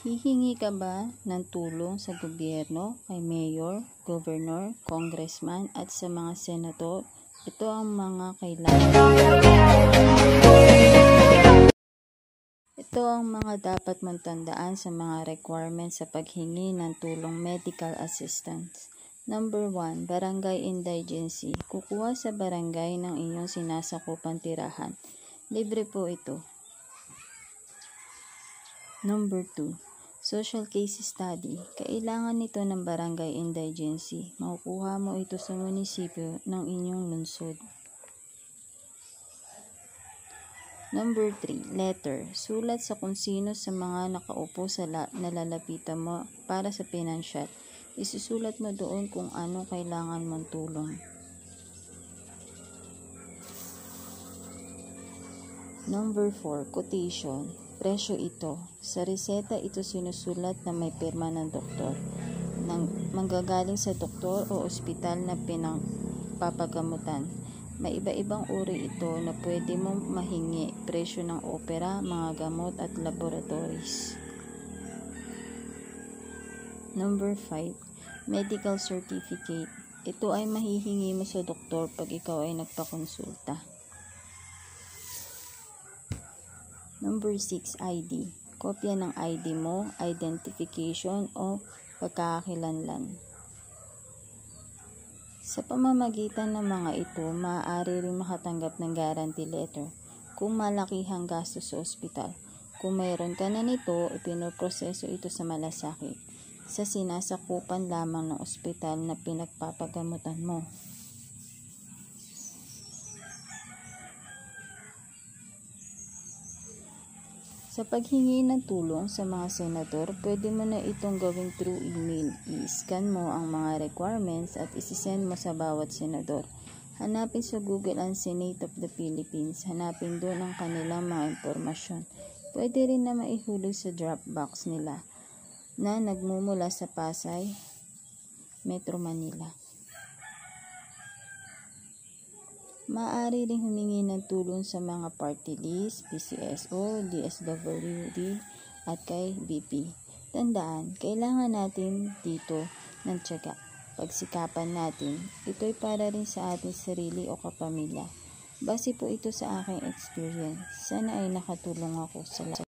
Hihingi ka ba ng tulong sa gobyerno, kay mayor, governor, congressman at sa mga senator? Ito ang mga kailangan. Ito ang mga dapat mong tandaan sa mga requirements sa paghingi ng tulong medical assistance. Number 1, barangay indigency. Kukuha sa barangay ng inyong sinasakupang tirahan. Libre po ito. Number 2, social case study. Kailangan nito ng barangay indigency. Makukuha mo ito sa munisipyo ng inyong lungsod. Number 3, letter. Sulat sa kung sino sa mga nakaupo sa nalalapitan mo para sa pinansyal. Isusulat mo doon kung ano kailangan mong tulong. Number 4, quotation. Presyo ito. Sa reseta ito sinusulat na may pirma ng doktor. Manggagaling sa doktor o ospital na pinapapagamutan. May iba-ibang uri ito na pwede mong mahingi. Presyo ng opera, mga gamot at laboratories. Number 5, medical certificate. Ito ay mahihingi mo sa doktor pag ikaw ay nagpakonsulta. Number 6, ID. Kopya ng ID mo, identification o pagkakakilanlan. Sa pamamagitan ng mga ito, maaari rin makatanggap ng guarantee letter kung malakihang gastos sa ospital. Kung mayroon ka na nito, ipinoproseso ito sa malasakit sa sinasakupan lamang ng ospital na pinagpapagamutan mo. Sa paghingi ng tulong sa mga senador, pwede mo na itong gawing through email. I-scan mo ang mga requirements at isisend mo sa bawat senador. Hanapin sa Google ang Senate of the Philippines. Hanapin doon ang kanilang mga impormasyon. Pwede rin na maihulog sa Dropbox nila na nagmumula sa Pasay, Metro Manila. Maaari rin humingi ng tulong sa mga party list, PCSO, DSWD, at kay BP. Tandaan, kailangan natin dito ng tiyaga. Pagsikapan natin, ito'y para rin sa ating sarili o kapamilya. Base po ito sa aking experience. Sana ay nakatulong ako sa lahat.